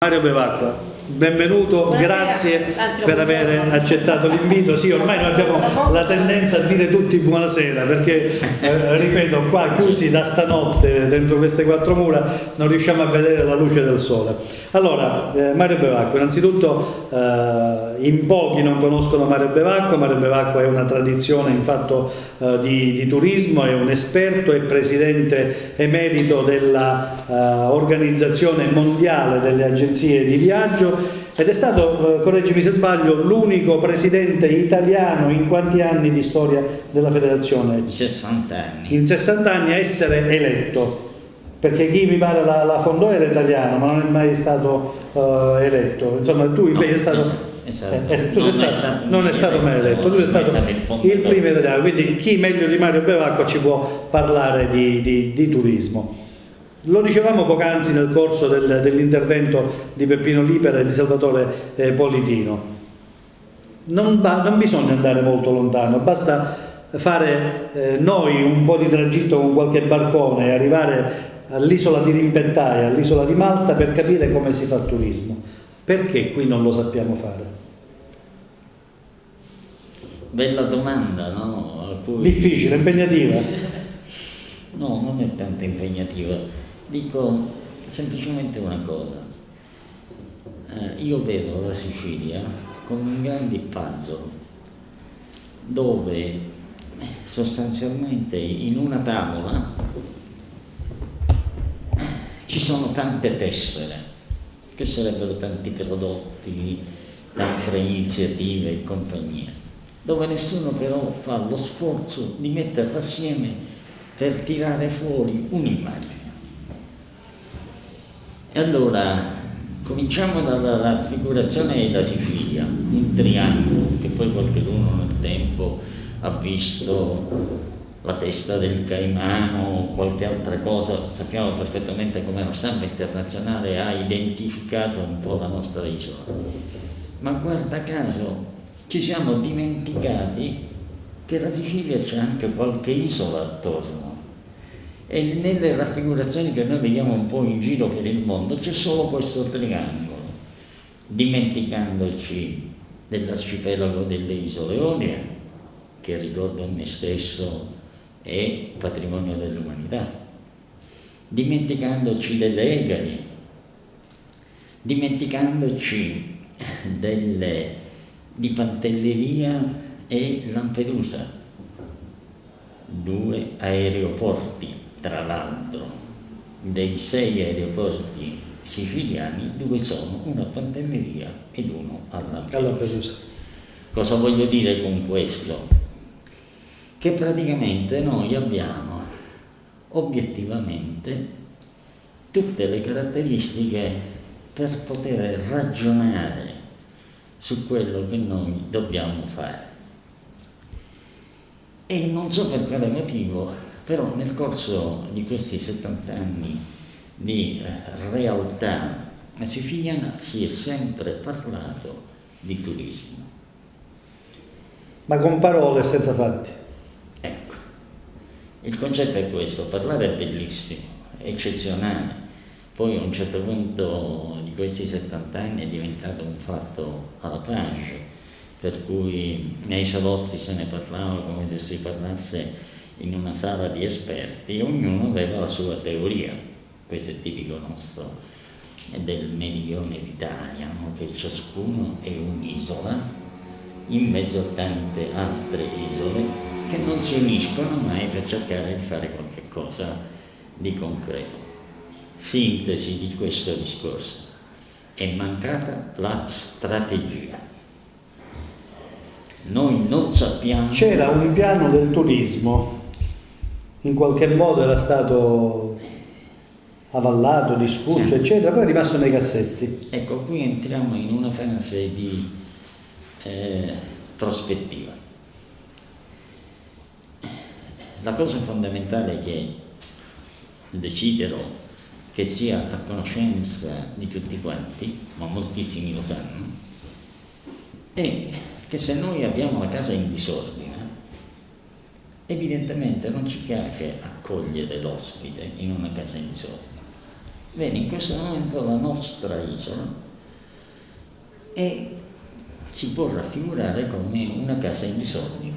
Mario Bevacqua, benvenuto. Buonasera. Grazie per aver accettato l'invito. Sì, ormai noi abbiamo la tendenza a dire tutti buonasera perché, ripeto, qua chiusi da stanotte dentro queste quattro mura non riusciamo a vedere la luce del sole. Allora, Mario Bevacqua, innanzitutto in pochi non conoscono Mario Bevacqua. Mario Bevacqua è una tradizione in fatto di turismo, è un esperto e presidente emerito della Organizzazione Mondiale delle Agenzie di Viaggio ed è stato, correggimi se sbaglio, l'unico presidente italiano in quanti anni di storia della federazione? 60 anni. In 60 anni a essere eletto, perché chi mi pare la fondò era italiano ma non è mai stato eletto. Insomma, tu invece è stato... non è stato mai eletto, tu sei stato il primo italiano, quindi chi meglio di Mario Bevacqua ci può parlare di turismo. Lo dicevamo poc'anzi nel corso dell'intervento di Peppino Lipera e di Salvatore Politino. Non bisogna andare molto lontano, basta fare noi un po' di tragitto con qualche barcone e arrivare all'isola di Rimpettaia, all'isola di Malta per capire come si fa turismo. Perché qui non lo sappiamo fare? Bella domanda, no? Difficile, impegnativa? No, non è tanto impegnativa. Dico semplicemente una cosa. Io vedo la Sicilia come un grande puzzle dove sostanzialmente in una tavola ci sono tante tessere, che sarebbero tanti prodotti, tante iniziative e compagnia, dove nessuno però fa lo sforzo di metterla assieme per tirare fuori un'immagine. E allora cominciamo dalla raffigurazione della Sicilia, in triangolo, che poi qualcuno nel tempo ha visto la testa del Caimano o qualche altra cosa. Sappiamo perfettamente come la stampa internazionale ha identificato un po' la nostra isola. Ma guarda caso ci siamo dimenticati che la Sicilia c'è anche qualche isola attorno. E nelle raffigurazioni che noi vediamo un po' in giro per il mondo c'è solo questo triangolo, dimenticandoci dell'arcipelago delle Isole Eolie, che ricordo a me stesso è patrimonio dell'umanità, dimenticandoci delle Egadi, dimenticandoci di Pantelleria e Lampedusa, due aeroporti. Tra l'altro, dei 6 aeroporti siciliani, 2 sono, uno a Pantelleria ed uno a Lampedusa. Cosa voglio dire con questo? Che praticamente noi abbiamo obiettivamente tutte le caratteristiche per poter ragionare su quello che noi dobbiamo fare. E non so per quale motivo, però nel corso di questi 70 anni di realtà siciliana si è sempre parlato di turismo. Ma con parole senza fatti. Ecco, il concetto è questo: parlare è bellissimo, è eccezionale, poi a un certo punto di questi 70 anni è diventato un fatto alla page, per cui nei salotti se ne parlava come se si parlasse in una sala di esperti, ognuno aveva la sua teoria. Questo è tipico nostro del meridione d'Italia, no? Che ciascuno è un'isola in mezzo a tante altre isole che non si uniscono mai per cercare di fare qualche cosa di concreto. Sintesi di questo discorso: è mancata la strategia. Noi non sappiamo. C'era un piano del turismo, in qualche modo era stato avallato, discusso, sì, eccetera, poi è rimasto nei cassetti. Ecco, qui entriamo in una fase di prospettiva. La cosa fondamentale che desidero che sia a conoscenza di tutti quanti, ma moltissimi lo sanno, è che se noi abbiamo una casa in disordine, evidentemente non ci piace accogliere l'ospite in una casa in disordine. Bene, in questo momento la nostra isola si può raffigurare come una casa in disordine.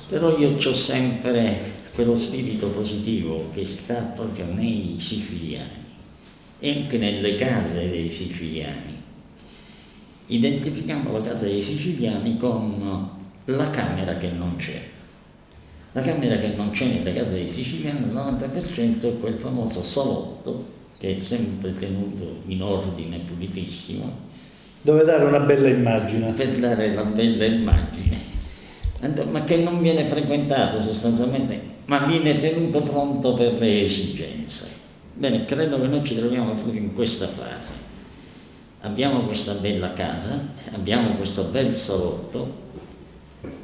Però io ho sempre quello spirito positivo che sta proprio nei siciliani e anche nelle case dei siciliani. Identifichiamo la casa dei siciliani con la camera che non c'è. La camera che non c'è nelle case dei siciliani, il 90% è quel famoso salotto che è sempre tenuto in ordine pulitissimo. Dove dare una bella immagine. Per dare la bella immagine, ma che non viene frequentato sostanzialmente, ma viene tenuto pronto per le esigenze. Bene, credo che noi ci troviamo proprio in questa fase. Abbiamo questa bella casa, abbiamo questo bel salotto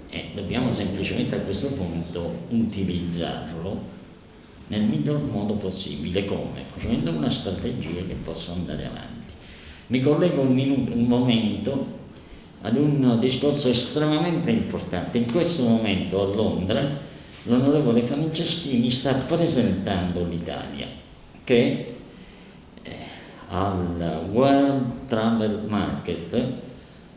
e dobbiamo semplicemente a questo punto utilizzarlo nel miglior modo possibile. Come? Facendo una strategia che possa andare avanti. Mi collego un momento ad un discorso estremamente importante. In questo momento a Londra l'onorevole Franceschini sta presentando l'Italia, che al World Travel Market,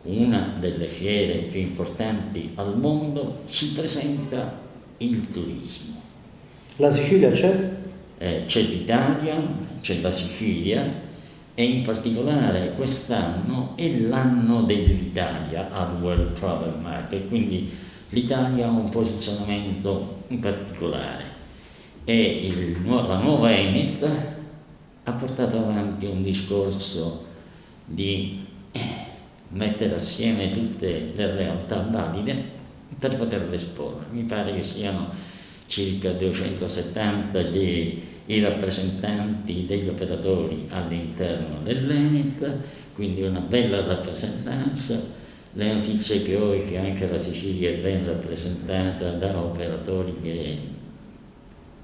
una delle fiere più importanti al mondo, si presenta il turismo. La Sicilia c'è? C'è l'Italia, c'è la Sicilia e in particolare quest'anno è l'anno dell'Italia al World Travel Market, quindi l'Italia ha un posizionamento in particolare e la nuova Enit ha portato avanti un discorso di mettere assieme tutte le realtà valide per poterle esporre. Mi pare che siano circa 270 i rappresentanti degli operatori all'interno dell'Enit, quindi una bella rappresentanza. Le notizie che ho è che anche la Sicilia è ben rappresentata da operatori che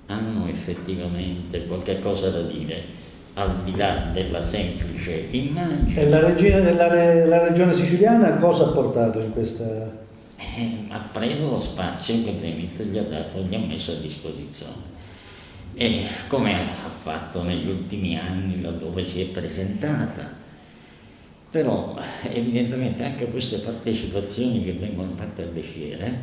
hanno effettivamente qualche cosa da dire al di là della semplice immagine. E la regione siciliana cosa ha portato in questa? Ha preso lo spazio che l'Enit gli ha messo a disposizione. E come ha fatto negli ultimi anni laddove si è presentata. Però evidentemente anche queste partecipazioni che vengono fatte alle fiere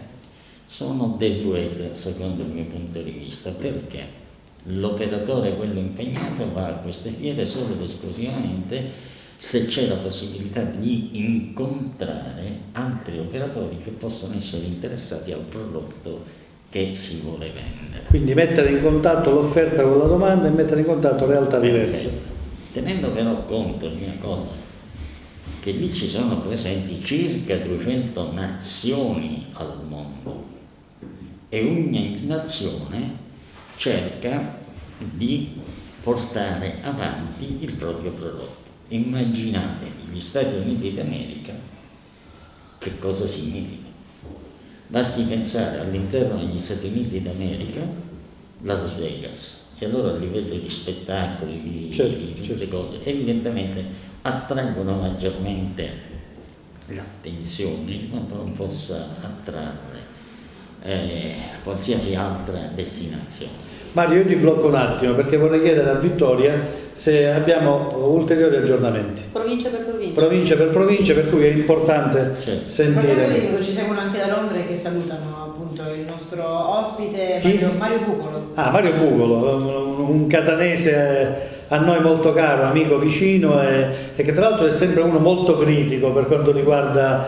sono desuete secondo il mio punto di vista, perché l'operatore, quello impegnato, va a queste fiere solo ed esclusivamente se c'è la possibilità di incontrare altri operatori che possono essere interessati al prodotto che si vuole vendere. Quindi mettere in contatto l'offerta con la domanda e mettere in contatto realtà diverse. Tenendo però conto di una cosa, che lì ci sono presenti circa 200 nazioni al mondo e ogni nazione cerca di portare avanti il proprio prodotto. Immaginate gli Stati Uniti d'America che cosa significa. Basti pensare all'interno degli Stati Uniti d'America Las Vegas, e allora a livello di spettacoli, di tutte cose, evidentemente attraggono maggiormente l'attenzione di quanto non possa attrarre qualsiasi altra destinazione. Mario, io ti blocco un attimo perché vorrei chiedere a Vittoria se abbiamo ulteriori aggiornamenti. Provincia per provincia. Provincia per provincia, sì. Per cui è importante sentire. Dico, ci seguono anche da Londra e che salutano appunto il nostro ospite Mario Pugolo. Ah, Mario Pugolo, un catanese a noi molto caro, amico vicino e che tra l'altro è sempre uno molto critico per quanto riguarda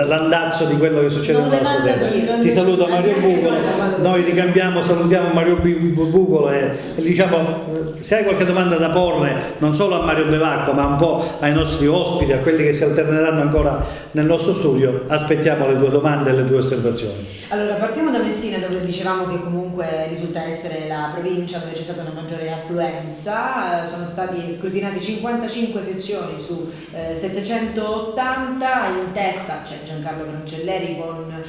l'andazzo di quello che succede nella nostra terra. Ti saluto Mario Pugolo, noi ricambiamo, salutiamo Mario Pugolo e diciamo se hai qualche domanda da porre non solo a Mario Bevacco ma un po' ai nostri ospiti, a quelli che si alterneranno ancora nel nostro studio, aspettiamo le tue domande e le tue osservazioni. Allora partiamo da Messina, dove dicevamo che comunque risulta essere la provincia dove c'è stata una maggiore affluenza. Sono stati scrutinati 55 sezioni su 780, in testa c'è Giancarlo Cancelleri con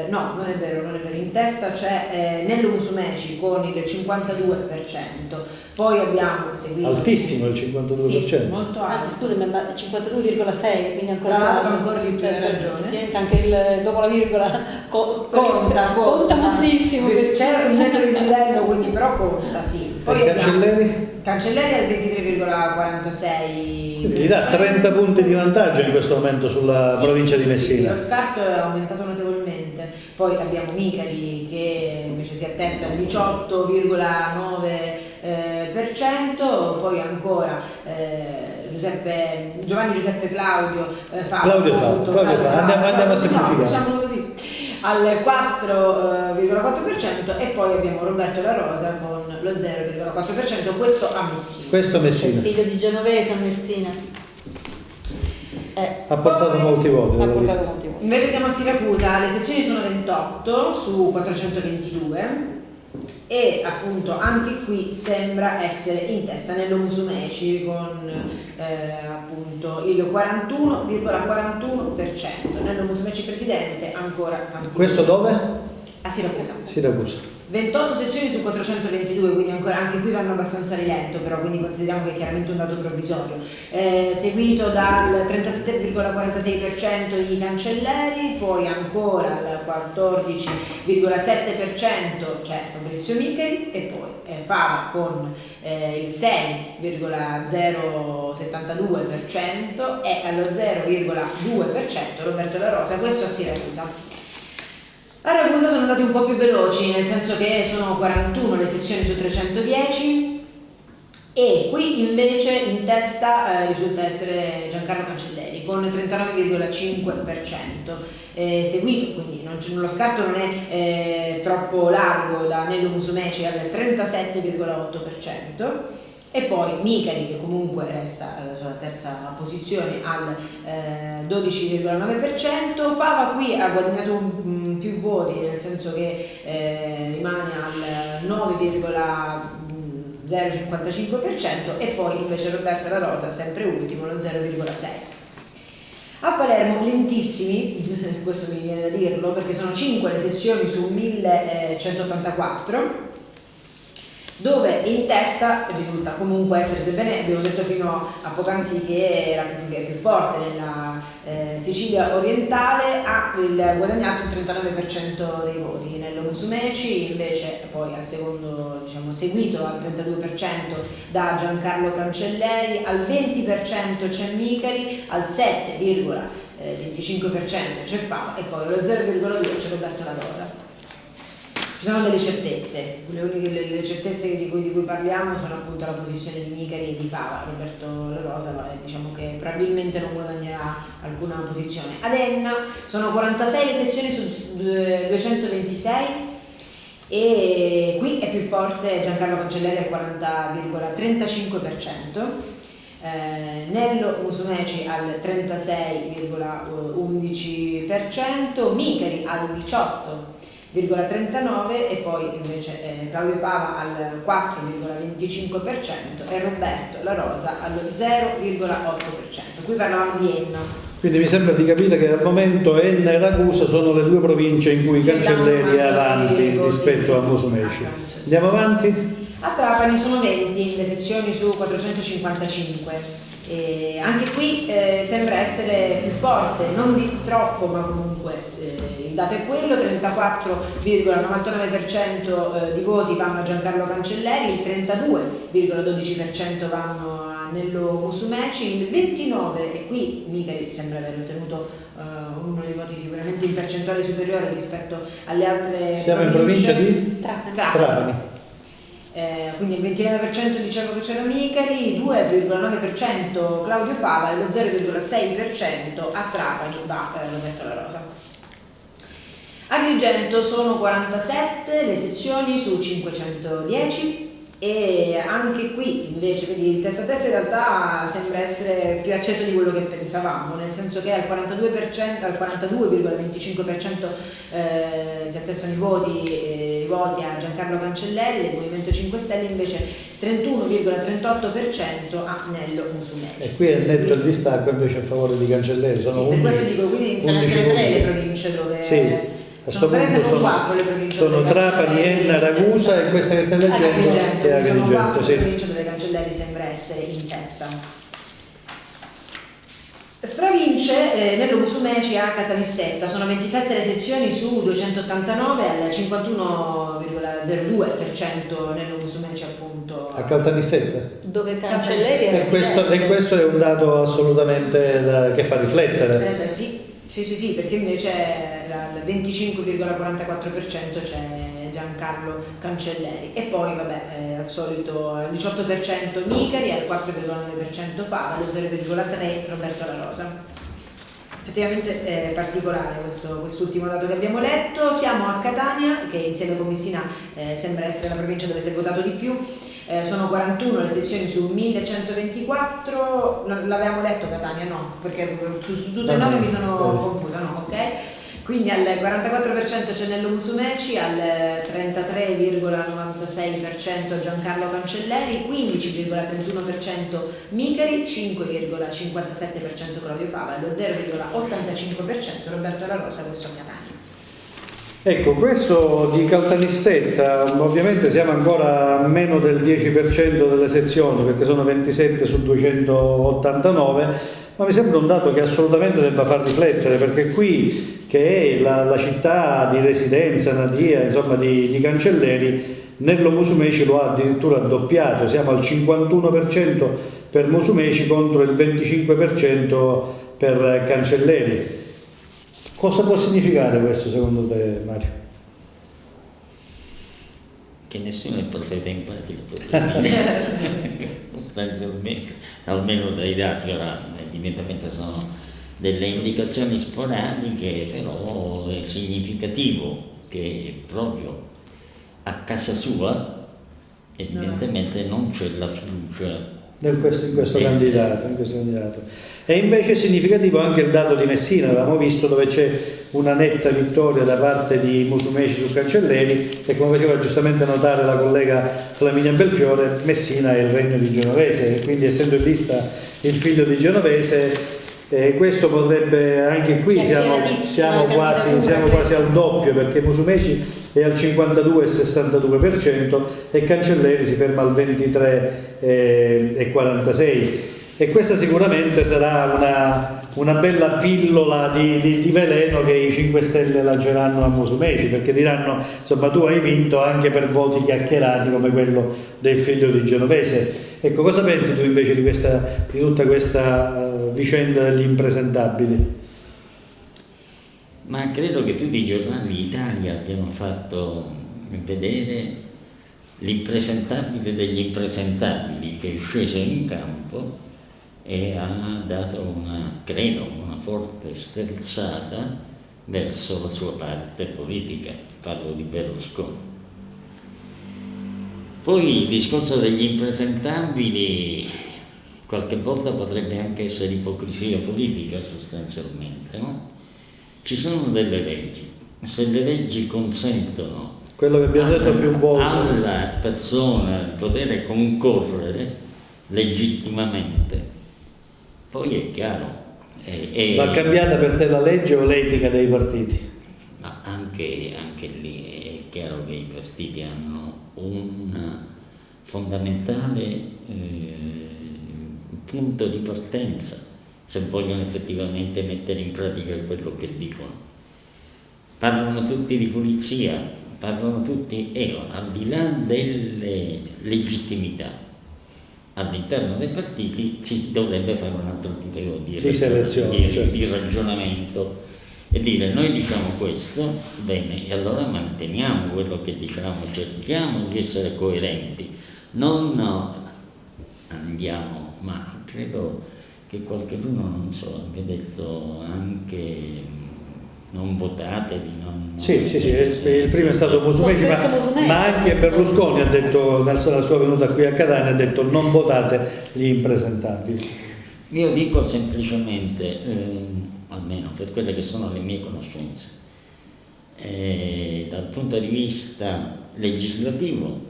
no, non è vero, in testa c'è Nello Musumeci con il 52%. Poi abbiamo seguito altissimo il 52%. Sì, molto alto. Anzi, scusami, 52,6, quindi ancora ancora di più, hai ragione. Anche dopo la virgola conta Conta moltissimo. C'è un netto dislivello, quindi però conta, sì. Poi Cancelleri al 23,46. Gli dà 30 punti di vantaggio in questo momento sulla provincia di Messina. Lo scarto è aumentato notevolmente. Poi abbiamo Micali che invece si attesta al 18,9%, poi ancora Giovanni Giuseppe Claudio andiamo a semplificare. Diciamolo così, al 4,4% e poi abbiamo Roberto La Rosa con lo 0,4%, questo a Messina. Questo Messina. Figlio di Genovese a Messina. Ha portato molti voti nella lista. Invece siamo a Siracusa, le sezioni sono 28 su 422 e appunto anche qui sembra essere in testa Nello Musumeci con appunto il 41,41%. Nello Musumeci presidente, ancora tanti. Questo dove? A Siracusa. 28 sezioni su 422, quindi ancora anche qui vanno abbastanza a rilento, però quindi consideriamo che è chiaramente un dato provvisorio. Seguito dal 37,46% di Cancelleri, poi ancora al 14,7% c'è Fabrizio Micali e poi Fava con il 6,072% e allo 0,2% Roberto La Rosa, questo a Siracusa. A Ragusa sono andati un po' più veloci, nel senso che sono 41 le sezioni su 310 e qui invece in testa risulta essere Giancarlo Cancelleri con il 39,5%, seguito, quindi lo scarto non è troppo largo da Nello Musumeci al 37,8%. E poi Micali che comunque resta alla sua terza posizione al 12,9%, Fava qui ha guadagnato più voti, nel senso che rimane al 9,055% e poi invece Roberto La Rosa sempre ultimo, lo 0,6%. A Palermo lentissimi, questo mi viene da dirlo perché sono 5 le sezioni su 1184, dove in testa risulta comunque essere, sebbene abbiamo detto fino a poc'anzi che era più forte nella Sicilia orientale, ha guadagnato il 39% dei voti. Nello Musumeci invece poi al secondo, diciamo, seguito al 32% da Giancarlo Cancelleri, al 20% c'è Micali, al 7,25% c'è Fava e poi allo 0,2% c'è Roberto La Rosa. Ci sono delle certezze, le certezze di cui parliamo sono appunto la posizione di Micali e di Fava. Roberto La Rosa diciamo che probabilmente non guadagnerà alcuna posizione. Ad Enna sono 46 le sezioni su 226 e qui è più forte Giancarlo Cancelleri al 40,35%. Nello Musumeci al 36,11%, Micali al 18,39% e poi invece Claudio Fava al 4,25% e Roberto La Rosa allo 0,8%. Qui parlavamo di Enna. Quindi mi sembra di capire che al momento Enna e Ragusa sono le due province in cui Cancelleri è avanti rispetto a Musumeci. Andiamo avanti? A Trapani sono 20 le sezioni su 455. E anche qui sembra essere più forte, non di troppo, ma comunque il dato è quello, 34,99% di voti vanno a Giancarlo Cancelleri, il 32,12% vanno a Nello Musumeci, il 29% e qui Micali sembra aver ottenuto uno dei voti sicuramente in percentuale superiore rispetto alle altre Siamo province. in provincia di Trapani. Quindi il 29% dicevo che c'era Micali, il 2,9% Claudio Fava e lo 0,6% a Trapani va Roberto La Rosa. A Agrigento sono 47 le sezioni su 510 e anche qui invece vedi il testa a testa in realtà sembra essere più acceso di quello che pensavamo, nel senso che al 42%, al 42,25% si attestano i voti rivolti a Giancarlo Cancelleri del Movimento 5 Stelle, invece 31,38% a Nello Musumeci. E qui è netto il distacco invece a favore di Cancelleri, sono per questo dico, quindi iniziano a essere 3 le province dove sì. A questo punto sono Trapani, Enna, Ragusa e questa che stai leggendo è Agrigento. Sono 4 province dove Cancelleri sembra essere in testa. Stravince Nello Musumeci a Caltanissetta, sono 27 le sezioni su 289 al 51,02% Nello Musumeci appunto. A Caltanissetta? Dove Cancelleri è questo è un dato assolutamente che fa riflettere. Beh, sì, perché invece al 25,44% c'è Giancarlo Cancelleri e poi vabbè al solito al 18% Micari, al 4,9% Fava, allo 0,3% Roberto La Rosa. Effettivamente è particolare quest'ultimo dato che abbiamo letto. Siamo a Catania, che insieme con Messina sembra essere la provincia dove si è votato di più. Sono 41 le sezioni su 1124, l'avevamo letto Catania, no? Perché su tutte e 9 mi sono confusa, no? Ok? Quindi al 44% c'è Nello Musumeci, al 33,96% Giancarlo Cancelleri, 15,31% Micari, 5,57% Claudio Fava, allo 0,85% Roberto La Rosa, questo a Catania. Ecco, questo di Caltanissetta, ovviamente siamo ancora a meno del 10% delle sezioni, perché sono 27 su 289, ma mi sembra un dato che assolutamente debba far riflettere, perché qui, che è la città di residenza natia, insomma, di Cancelleri, Nello Musumeci lo ha addirittura doppiato, siamo al 51% per Musumeci contro il 25% per Cancelleri. Cosa può significare questo secondo te, Mario? Che nessuno è profeta in patria, sostanzialmente, almeno dai dati. Ora evidentemente sono delle indicazioni sporadiche, però è significativo che proprio a casa sua evidentemente non c'è la fiducia in questo candidato. E invece è significativo anche il dato di Messina, avevamo visto, dove c'è una netta vittoria da parte di Musumeci su Cancelleri, e come faceva giustamente notare la collega Flaminia Belfiore, Messina è il regno di Genovese, e quindi essendo in lista il figlio di Genovese, questo potrebbe, anche qui siamo quasi al doppio, perché Musumeci è al 52,62% e Cancelleri si ferma al 23,46%. E questa sicuramente sarà una bella pillola di veleno che i 5 Stelle lanceranno a Musumeci, perché diranno, insomma, tu hai vinto anche per voti chiacchierati come quello del figlio di Genovese. Ecco, cosa pensi tu invece di tutta questa vicenda degli impresentabili? Ma credo che tutti i giornali d'Italia abbiano fatto vedere l'impresentabile degli impresentabili, che è sceso in campo e ha dato una forte sterzata verso la sua parte politica, parlo di Berlusconi. Poi il discorso degli impresentabili qualche volta potrebbe anche essere ipocrisia politica, sostanzialmente, no? Ci sono delle leggi, se le leggi consentono quello che abbiamo detto più volte alla persona di poter concorrere legittimamente, poi è chiaro. Va cambiata per te la legge o l'etica dei partiti? Ma anche lì è chiaro che i partiti hanno un fondamentale punto di partenza se vogliono effettivamente mettere in pratica quello che dicono. Parlano tutti di pulizia, parlano tutti, al di là delle legittimità all'interno dei partiti si dovrebbe fare un altro tipo di selezione, di ragionamento e dire: noi diciamo questo, bene, e allora manteniamo quello che diciamo, cerchiamo di essere coerenti, non andiamo, ma credo che qualcuno, non so, abbia detto anche non votate, di non... Sì, il primo è stato Musumeci, ma anche Berlusconi ha detto, nella sua venuta qui a Catania, ha detto non votate gli impresentabili. Io dico semplicemente, almeno per quelle che sono le mie conoscenze, dal punto di vista legislativo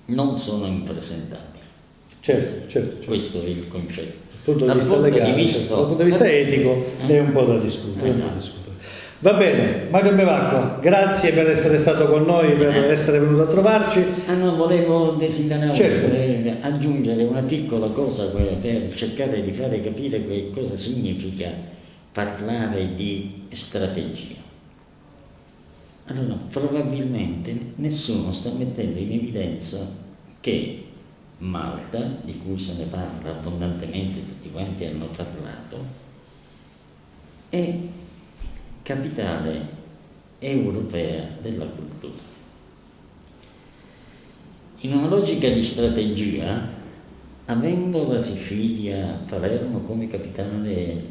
non sono impresentabili. Certo. Questo è il concetto. Dal punto di vista legale, dal punto di vista etico è un po' da discutere. Esatto. Va bene, Mario Bevacqua, grazie per essere stato con noi, per essere venuto a trovarci. No, volevo desiderare Certo. aggiungere una piccola cosa per cercare di fare capire che cosa significa parlare di strategia. Allora, probabilmente nessuno sta mettendo in evidenza che Malta, di cui se ne parla abbondantemente, tutti quanti hanno parlato, è capitale europea della cultura. In una logica di strategia, avendo la Sicilia, Palermo come capitale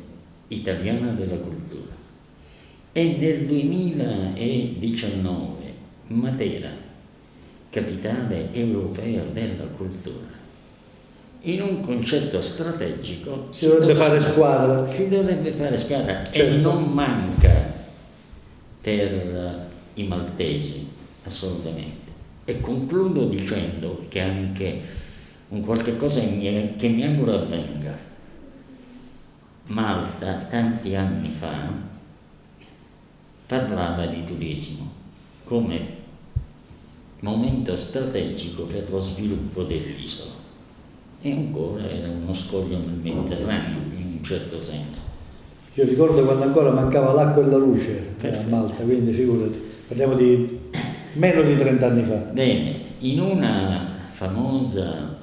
italiana della cultura, e nel 2019 Matera, capitale europea della cultura, in un concetto strategico Si dovrebbe fare squadra. Si dovrebbe fare squadra, Certo. e non manca per i maltesi, assolutamente. E concludo dicendo che anche un qualche cosa che mi auguro avvenga. Malta, tanti anni fa, parlava di turismo come momento strategico per lo sviluppo dell'isola, e ancora era uno scoglio nel Mediterraneo in un certo senso. Io ricordo quando ancora mancava l'acqua e la luce a Perfetto. Malta, quindi figurati, parliamo di meno di 30 anni fa. Bene, in una famosa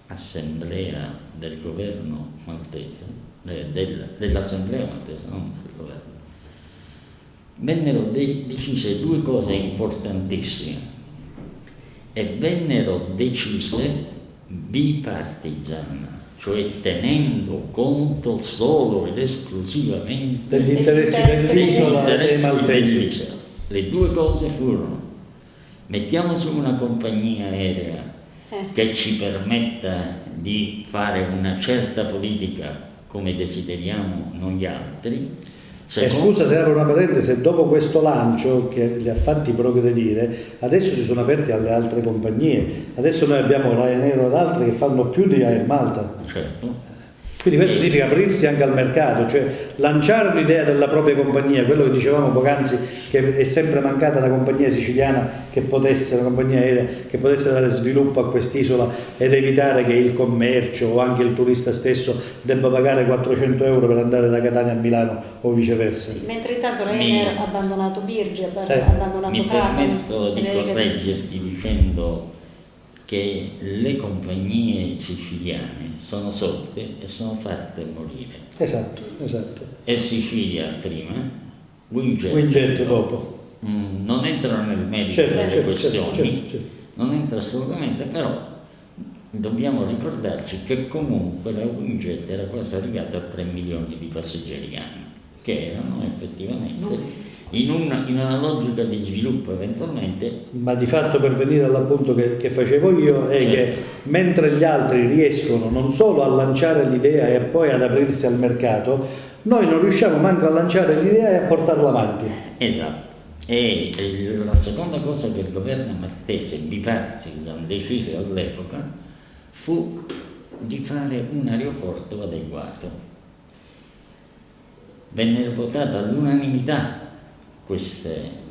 assemblea del governo maltese, dell'assemblea maltese, non del governo, vennero decise due cose importantissime, e vennero decise bipartisan, cioè tenendo conto solo ed esclusivamente Degli interessi dell'isola e dei maltesi. dell'isola. Le due cose furono: mettiamo su una compagnia aerea che ci permetta di fare una certa politica come desideriamo noi altri. Scusa se apro una parentesi, dopo questo lancio che li ha fatti progredire, adesso si sono aperti alle altre compagnie. Adesso noi abbiamo Ryanair ed altre che fanno più di Air Malta. Certo. Quindi questo significa aprirsi anche al mercato, cioè lanciare l'idea della propria compagnia, quello che dicevamo poc'anzi, che è sempre mancata una compagnia siciliana che potesse, una compagnia aerea che potesse dare sviluppo a quest'isola ed evitare che il commercio o anche il turista stesso debba pagare 400 euro per andare da Catania a Milano o viceversa. Mentre intanto Ryanair ha abbandonato Birgi, ha abbandonato Mi Trapani. permetto di correggerti dicendo che le compagnie siciliane sono sorte e sono fatte morire. Esatto. Air Sicilia prima, Winjet dopo. Non entrano nel merito Certo, delle certo, questioni, certo. non entra assolutamente, però dobbiamo ricordarci che comunque la Winjet era quasi arrivata a 3 milioni di passeggeri anni, che erano effettivamente in una logica di sviluppo eventualmente. Ma di fatto, per venire all'appunto che facevo io, è Certo. che mentre gli altri riescono non solo a lanciare l'idea e poi ad aprirsi al mercato, noi non riusciamo manco a lanciare l'idea e a portarla avanti. Esatto. E la seconda cosa che il governo maltese bipartisan decise all'epoca fu di fare un aeroporto adeguato. Vennero votate all'unanimità queste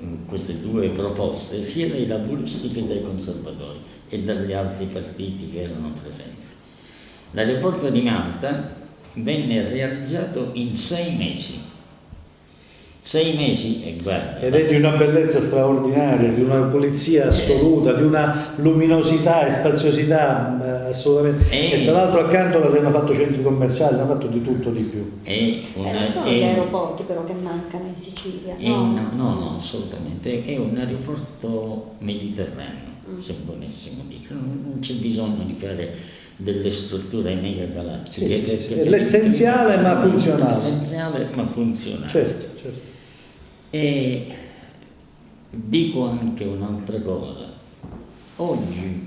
due proposte, sia dai laburisti che dai conservatori e dagli altri partiti che erano presenti. L'aeroporto di Malta venne realizzato in 6 mesi. 6 mesi, e guarda. Ed è di una bellezza straordinaria, di una pulizia assoluta, di una luminosità e spaziosità assolutamente. E tra l'altro accanto hanno fatto centri commerciali, hanno fatto di tutto di più. Non sono gli aeroporti però che mancano in Sicilia. No, assolutamente. È un aeroporto mediterraneo, se buonissimo dire. Non c'è bisogno di fare delle strutture mega galattiche. Sì. È l'essenziale ma funzionale. L'essenziale ma funzionale. Certo. E dico anche un'altra cosa: oggi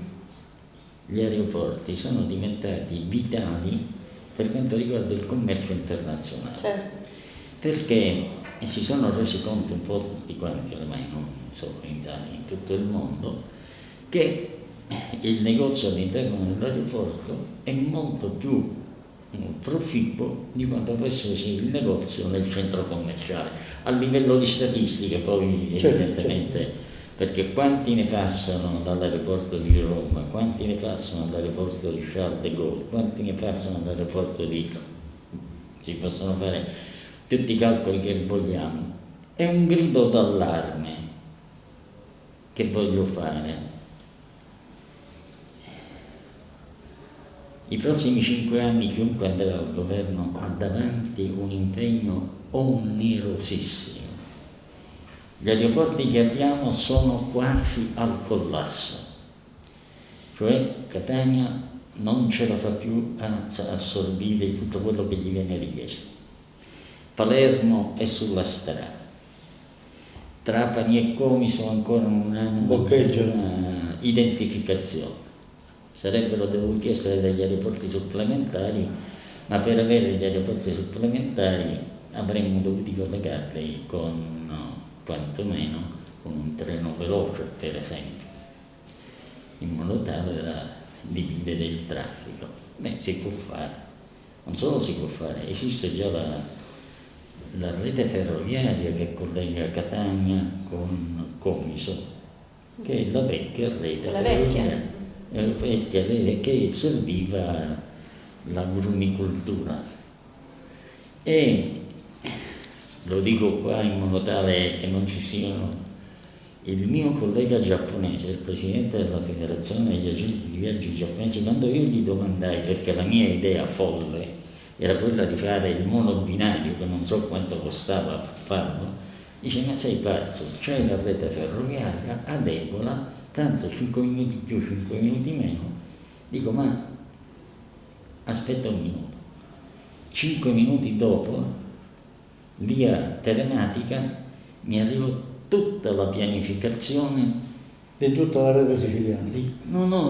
gli aeroporti sono diventati vitali per quanto riguarda il commercio internazionale, Certo. perché si sono resi conto un po' tutti quanti, ormai non solo in Italia, in tutto il mondo, che il negozio all'interno dell'aeroporto è molto più proficuo di quanto può esserci il negozio nel centro commerciale. A livello di statistiche poi evidentemente, perché quanti ne passano dall'aeroporto di Roma, quanti ne passano dall'aeroporto di Charles de Gaulle, quanti ne passano dall'aeroporto di... si possono fare tutti i calcoli che vogliamo. È un grido d'allarme che voglio fare. I prossimi 5 anni chiunque andrà al governo ha davanti un impegno onerosissimo. Gli aeroporti che abbiamo sono quasi al collasso, cioè Catania non ce la fa più a assorbire tutto quello che gli viene richiesto. Palermo è sulla strada, Trapani e Comiso ancora non hanno una identificazione. Sarebbero dovuti essere degli aeroporti supplementari, ma per avere gli aeroporti supplementari avremmo dovuto collegarli con, quantomeno, con un treno veloce, per esempio, in modo tale da dividere il traffico. Beh, si può fare, non solo si può fare, esiste già la rete ferroviaria che collega Catania con Comiso, che è la vecchia rete ferroviaria. Che serviva l'agrumicoltura, e lo dico qua in modo tale che non ci siano. Il mio collega giapponese, il presidente della federazione degli agenti di viaggi giapponesi, quando io gli domandai, perché la mia idea folle era quella di fare il monobinario, che non so quanto costava per farlo, dice: ma sei pazzo, c'è la rete ferroviaria, adeguala, tanto 5 minuti più, 5 minuti meno. Dico: ma aspetta un minuto. 5 minuti dopo, via telematica, mi arrivò tutta la pianificazione di tutta la rete siciliana.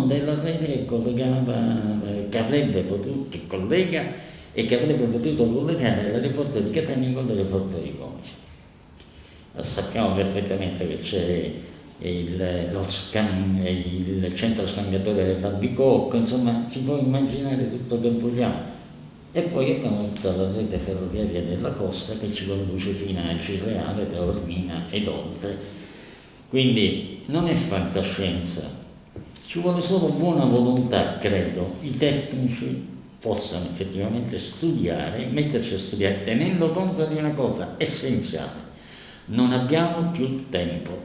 Della rete che collegava, che avrebbe potuto, che collega e che avrebbe potuto collegare l'aeroporto di Catania con l'aeroporto di Comiso. Sappiamo perfettamente che c'è il centro scambiatore dell'Albicocco, insomma si può immaginare tutto che vogliamo. E poi abbiamo tutta la rete ferroviaria della costa che ci conduce fino a Cirreale, Taormina ed oltre. Quindi non è fantascienza, ci vuole solo buona volontà, credo. I tecnici possano effettivamente studiare, metterci a studiare, tenendo conto di una cosa essenziale: non abbiamo più tempo.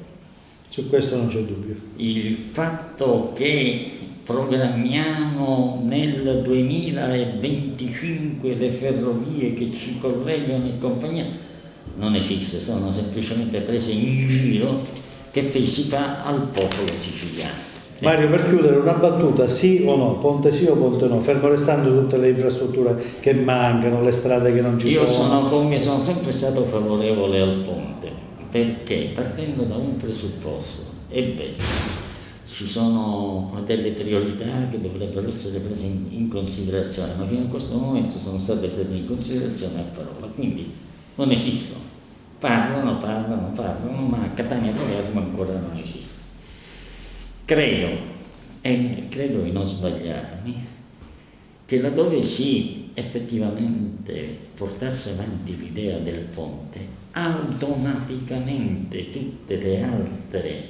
Su questo non c'è dubbio. Il fatto che programmiamo nel 2025 le ferrovie che ci collegano e compagnia non esiste, sono semplicemente prese in giro che si fa al popolo siciliano. Mario, per chiudere, una battuta: sì o no? Ponte sì o ponte no? Fermo restando tutte le infrastrutture che mancano, le strade che non ci sono. Io sono sempre stato favorevole al ponte, perché partendo da un presupposto, è vero, ci sono delle priorità che dovrebbero essere prese in considerazione, ma fino a questo momento sono state prese in considerazione a parola, quindi non esistono. Parlano, ma a Catania Palermo ancora non esiste. Credo di non sbagliarmi, che laddove si effettivamente portasse avanti l'idea del ponte, automaticamente tutte le altre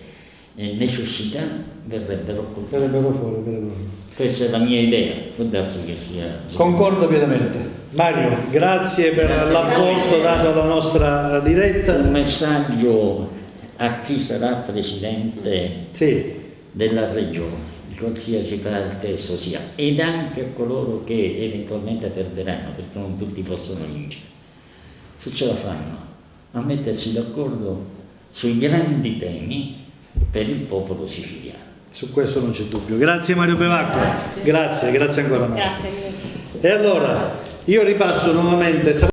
necessità verrebbero fuori. Questa è la mia idea, può darsi che sia... Concordo pienamente. Mario, grazie per l'apporto dato alla nostra diretta. Un messaggio a chi sarà presidente della regione, di qualsiasi parte esso sia, ed anche a coloro che eventualmente perderanno, perché non tutti possono vincere. Se ce la fanno a mettersi d'accordo sui grandi temi per il popolo siciliano. Su questo non c'è dubbio. Grazie Mario Bevacqua. Grazie ancora Mario. Grazie. E allora io ripasso nuovamente.